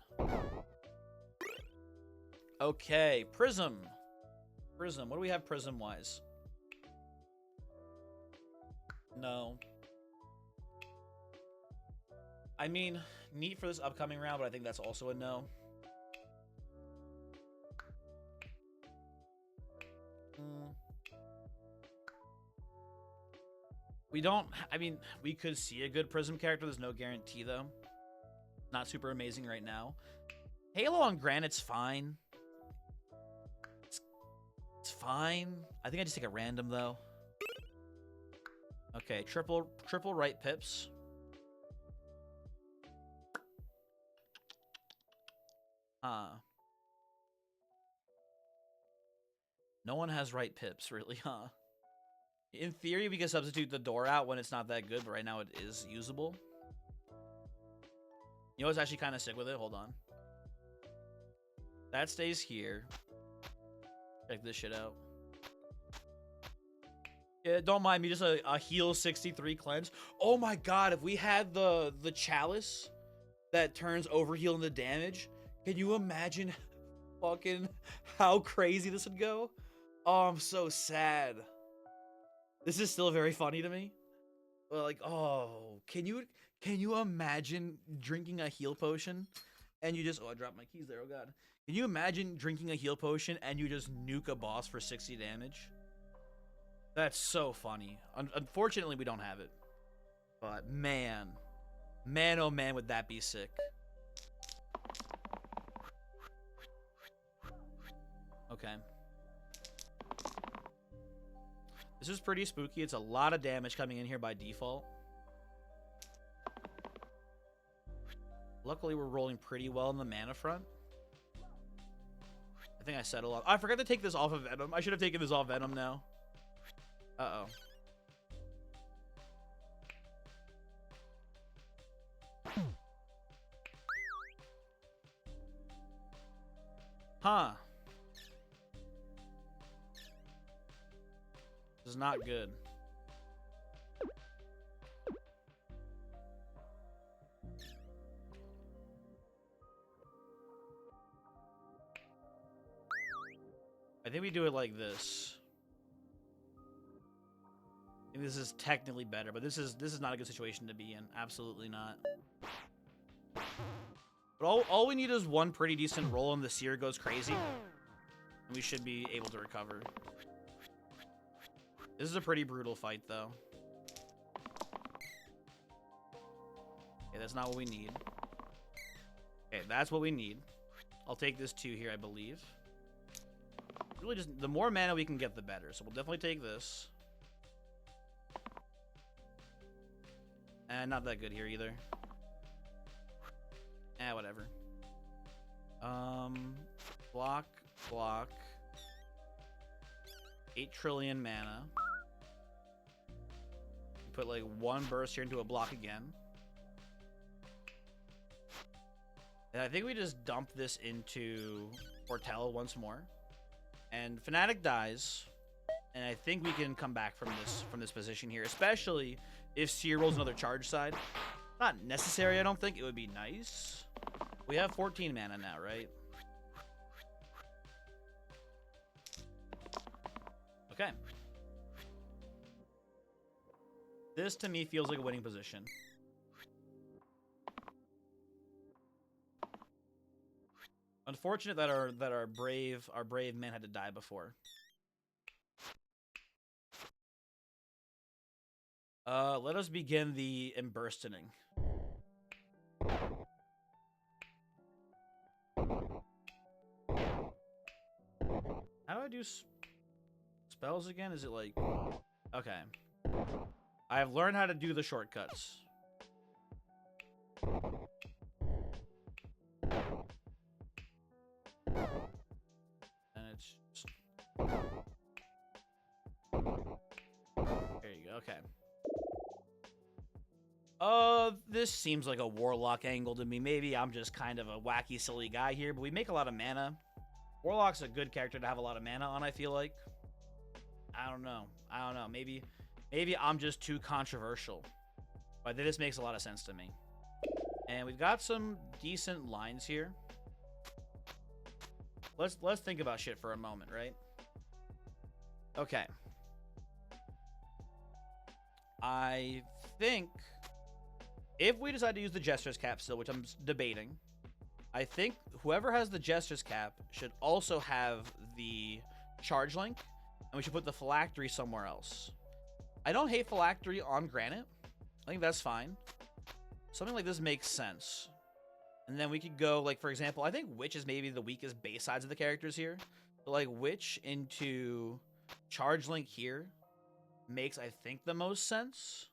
Okay, Prism. Prism. What do we have Prism-wise? No. I mean, neat for this upcoming round, but I think that's also a no. We don't... I mean, we could see a good Prism character. There's no guarantee, though. Not super amazing right now. Halo on Granite's fine. It's fine. I think I just take a random, though. Okay, triple right pips. No one has right pips, really, huh? In theory, we can substitute the door out when it's not that good, but right now it is usable. You know what's actually kind of sick with it? Hold on. That stays here. Check this shit out. Yeah, don't mind me, just a heal 63 cleanse. Oh my god, if we had the chalice that turns overheal into damage, can you imagine fucking how crazy this would go? Oh, I'm so sad. This is still very funny to me. But like, oh, can you imagine drinking a heal potion and you just, oh, I dropped my keys there, oh god. Can you imagine drinking a heal potion and you just nuke a boss for 60 damage? That's so funny. Unfortunately, we don't have it. But man, oh man, would that be sick. Okay. This is pretty spooky. It's a lot of damage coming in here by default. Luckily, we're rolling pretty well in the mana front. I think I said a lot. I forgot to take this off of Venom. I should have taken this off Venom now. Uh-oh. Huh. This is not good. I think we do it like this. I think this is technically better, but this is not a good situation to be in. Absolutely not. But all we need is one pretty decent roll and the Seer goes crazy. And we should be able to recover. This is a pretty brutal fight, though. Okay, that's not what we need. Okay, that's what we need. I'll take this 2 here, I believe. Really, just the more mana we can get, the better. So we'll definitely take this. And not that good here either. Whatever. Block. 8 trillion mana. Put like 1 burst here into a block again. And I think we just dump this into Foretell once more. And Fnatic dies. And I think we can come back from this position here, especially if Seer rolls another charge side. Not necessary, I don't think. It would be nice. We have 14 mana now, right? Okay. This to me feels like a winning position. Unfortunate that our brave man had to die before. Let us begin the emburstening. How do I do spells again? Is it like... Okay. I've learned how to do the shortcuts. And it's just... There you go, okay. This seems like a Warlock angle to me. Maybe I'm just kind of a wacky, silly guy here, but we make a lot of mana. Warlock's a good character to have a lot of mana on, I feel like. I don't know. Maybe I'm just too controversial. But this makes a lot of sense to me. And we've got some decent lines here. Let's think about shit for a moment, right? Okay. I think if we decide to use the Jester's Cap still, which I'm debating, I think whoever has the Jester's Cap should also have the Charge Link, and we should put the Phylactery somewhere else. I don't hate Phylactery on Granite. I think that's fine. Something like this makes sense. And then we could go, like, for example, I think Witch is maybe the weakest base sides of the characters here. So, like, Witch into Charge Link here makes, I think, the most sense.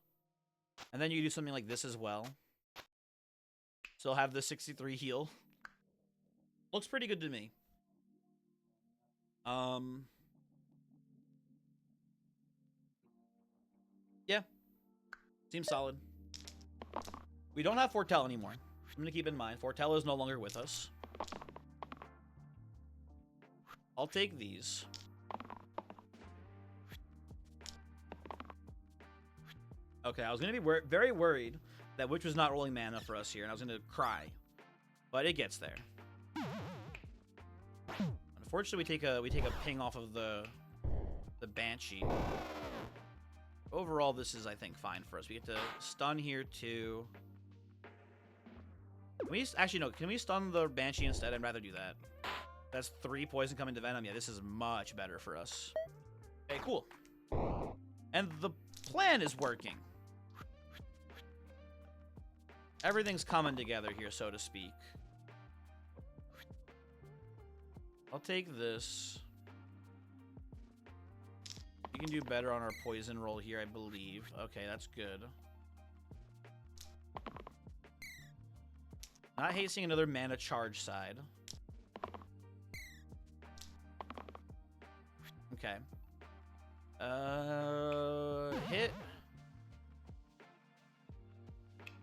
And then you do something like this as well. Still have the 63 heal. Looks pretty good to me. Yeah. Seems solid. We don't have Foretell anymore. I'm gonna keep in mind, Foretell is no longer with us. I'll take these. Okay, I was gonna be very worried that Witch was not rolling mana for us here, and I was gonna cry. But it gets there. Unfortunately, we take a ping off of the Banshee. Overall, this is, I think, fine for us. We get to stun here too. Can we actually no? Can we stun the Banshee instead? I'd rather do that. That's 3 poison coming to Venom. Yeah, this is much better for us. Okay, cool. And the plan is working. Everything's coming together here, so to speak. I'll take this. We can do better on our poison roll here, I believe. Okay, that's good. Not hate seeing another mana charge side. Okay. Hit.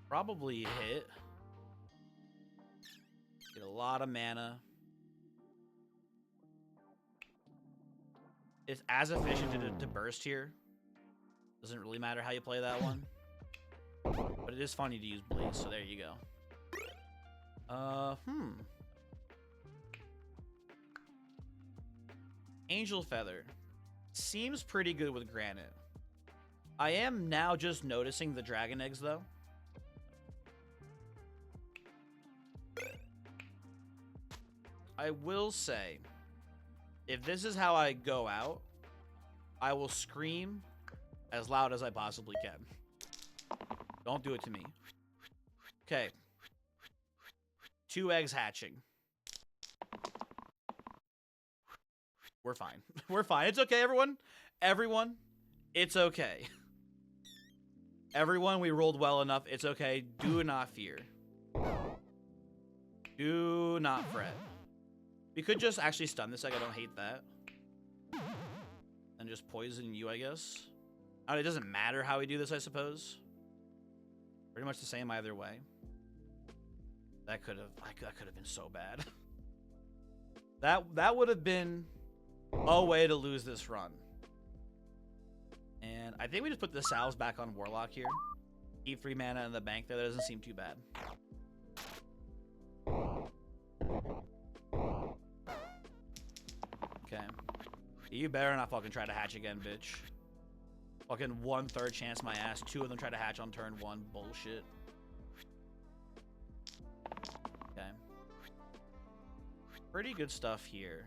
Probably hit. Get a lot of mana. It's as efficient to burst here. Doesn't really matter how you play that one. But it is funny to use Blaze, so there you go. Angel Feather. Seems pretty good with Granite. I am now just noticing the Dragon Eggs, though. I will say, if this is how I go out, I will scream as loud as I possibly can. Don't do it to me. Okay. 2 eggs hatching. We're fine. We're fine. It's okay, everyone. Everyone, it's okay. Everyone, we rolled well enough. It's okay. Do not fear. Do not fret. We could just actually stun this egg. I don't hate that. And just poison you, I guess. It doesn't matter how we do this, I suppose. Pretty much the same either way. That could have been so bad. That would have been a way to lose this run. And I think we just put the salves back on Warlock here. Keep 3 mana in the bank there. That doesn't seem too bad. Okay. You better not fucking try to hatch again, bitch. Fucking 1/3 chance my ass. 2 of them try to hatch on turn 1. Bullshit. Okay. Pretty good stuff here.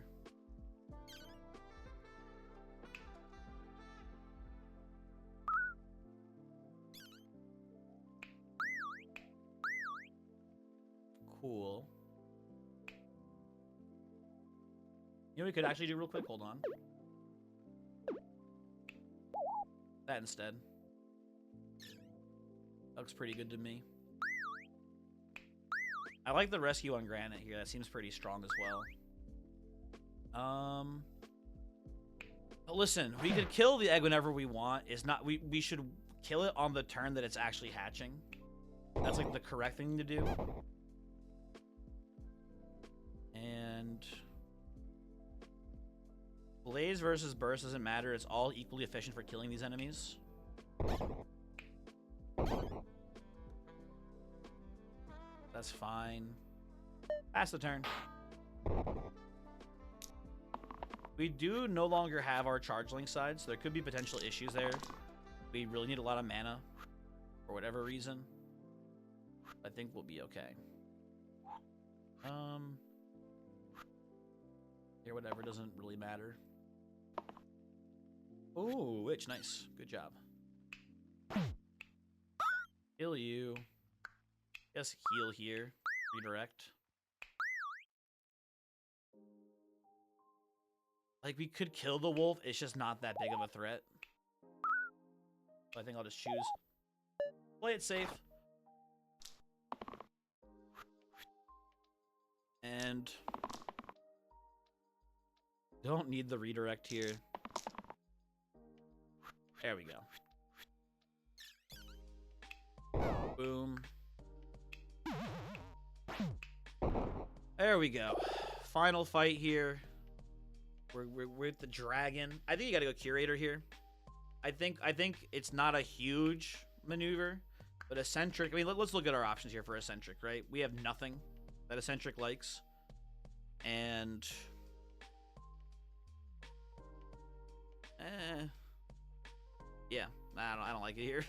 Cool. You know what we could actually do real quick? Hold on. That instead. That looks pretty good to me. I like the rescue on Granite here. That seems pretty strong as well. Listen, we could kill the egg whenever we want. We should kill it on the turn that it's actually hatching. That's like the correct thing to do. And Blaze versus Burst doesn't matter. It's all equally efficient for killing these enemies. That's fine. Pass the turn. We do no longer have our charge link side, so there could be potential issues there. We really need a lot of mana for whatever reason. I think we'll be okay. Here, whatever, doesn't really matter. Ooh, Witch, nice. Good job. Heal you. Yes, heal here. Redirect. Like, we could kill the wolf. It's just not that big of a threat. So I think I'll just choose. Play it safe. And don't need the redirect here. There we go. Boom. There we go. Final fight here. We're with the dragon. I think you gotta go Curator here. I think it's not a huge maneuver, but Eccentric. I mean, let's look at our options here for Eccentric, right? We have nothing that Eccentric likes, and yeah, I don't like it here.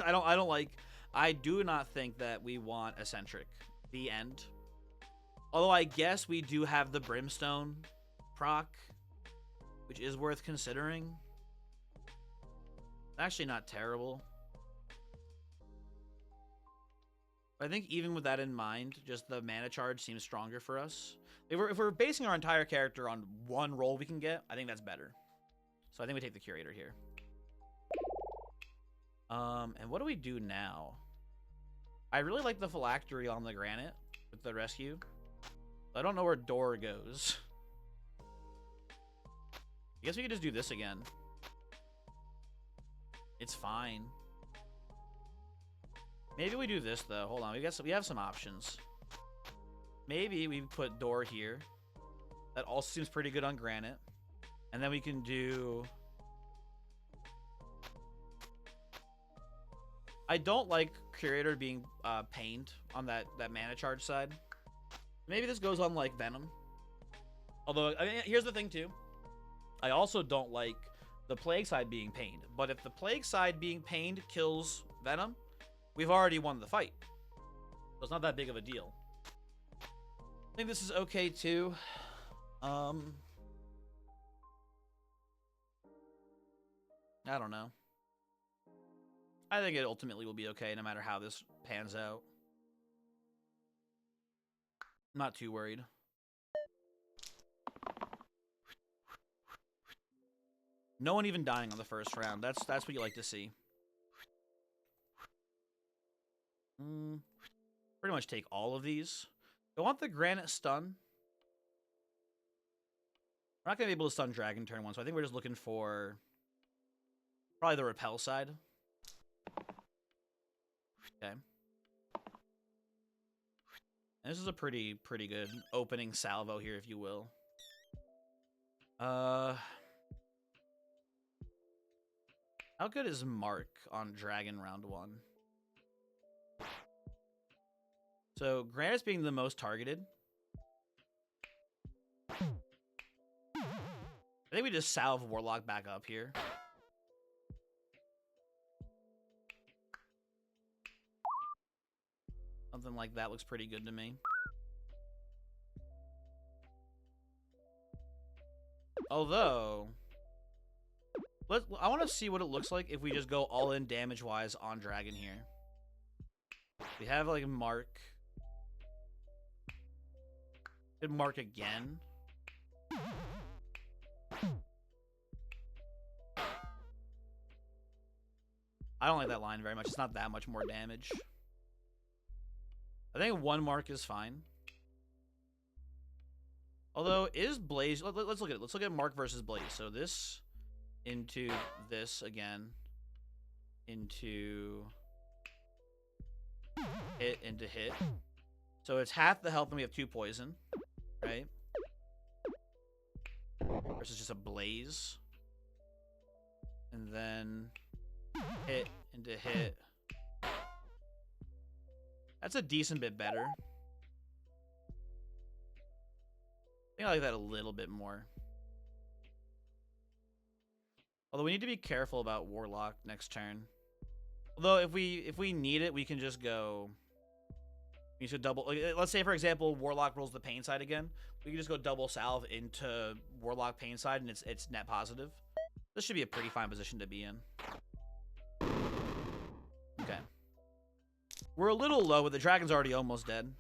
I do not think that we want Eccentric. The end. Although I guess we do have the Brimstone proc, which is worth considering. Actually not terrible. I think even with that in mind, just the mana charge seems stronger for us. If we're basing our entire character on one roll we can get, I think that's better. So I think we take the Curator here. And what do we do now? I really like the Phylactery on the Granite with the rescue. I don't know where Door goes. I guess we could just do this again. It's fine. Maybe we do this though. Hold on, we have some options. Maybe we put Door here. That also seems pretty good on Granite. And then we can do. I don't like Curator being pained on that mana charge side. Maybe this goes on like Venom. Although, I mean, here's the thing too. I also don't like the Plague side being pained. But if the Plague side being pained kills Venom, we've already won the fight. So it's not that big of a deal. I think this is okay too. I don't know. I think it ultimately will be okay no matter how this pans out. I'm not too worried. No one even dying on the first round. That's what you like to see. Pretty much take all of these. I want the Granite stun. We're not going to be able to stun Dragon turn 1, so I think we're just looking for probably the Repel side. Okay. And this is a pretty good opening salvo here, if you will. How good is Mark on Dragon round 1? So, Granite's being the most targeted. I think we just salve Warlock back up here. Something like that looks pretty good to me. Although, I want to see what it looks like if we just go all in damage-wise on Dragon here. We have, like, Mark. Could Mark again. I don't like that line very much. It's not that much more damage. I think 1 Mark is fine. Although, is Blaze... Let's look at it. Let's look at Mark versus Blaze. So this into this again. Into hit, into hit. So it's half the health and we have 2 poison. Right? Versus just a Blaze. And then hit, into hit. That's a decent bit better. I think I like that a little bit more. Although we need to be careful about Warlock next turn. Although if we need it, we can just go. We should double. Like, let's say for example, Warlock rolls the pain side again. We can just go double salve into Warlock pain side, and it's net positive. This should be a pretty fine position to be in. Okay. We're a little low, but the dragon's already almost dead.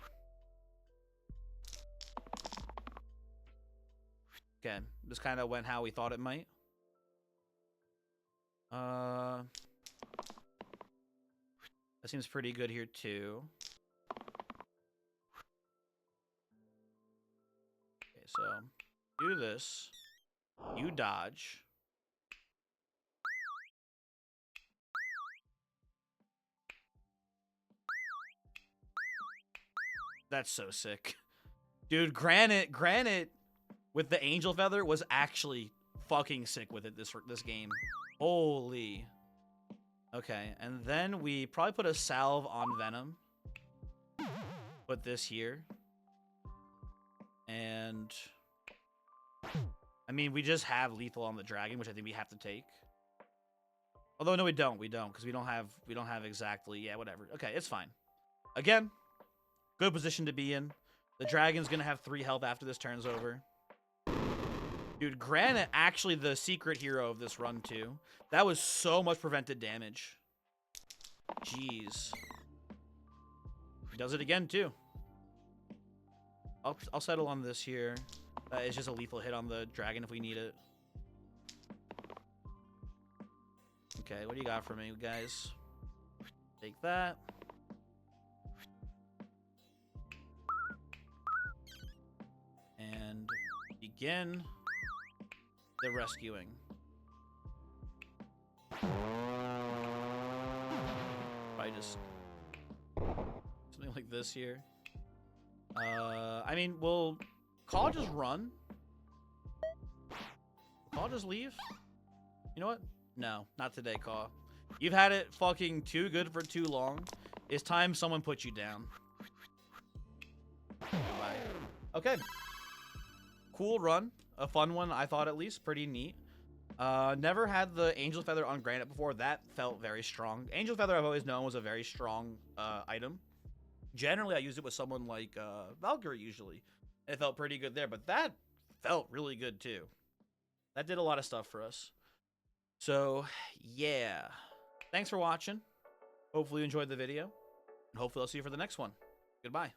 Okay, this kind of went how we thought it might. That seems pretty good here too. Okay, so do this. You dodge. That's so sick. Dude, Granite with the Angel Feather was actually fucking sick with it this game. Holy. Okay, and then we probably put a salve on Venom. Put this here. And I mean, we just have lethal on the dragon, which I think we have to take. Although no, we don't, because we don't have exactly, yeah, whatever. Okay, it's fine. Again, good position to be in. The dragon's gonna have 3 health after this turn's over. Dude, Granite actually the secret hero of this run too. That was so much prevented damage. Jeez. He does it again too. I'll settle on this here. It's just a lethal hit on the dragon if we need it. Okay, what do you got for me, guys? Take that. And begin the rescuing. Probably just something like this here. I mean, will Call just run? Call just leave? You know what? No, not today, Call. You've had it fucking too good for too long. It's time someone put you down. Goodbye. Okay. Cool run. A fun one, I thought, at least. Pretty neat. Never had the Angel Feather on Granite before. That felt very strong. Angel Feather, I've always known, was a very strong item. Generally, I use it with someone like Valkyrie, usually. It felt pretty good there, but that felt really good, too. That did a lot of stuff for us. So, yeah. Thanks for watching. Hopefully you enjoyed the video. And hopefully I'll see you for the next one. Goodbye.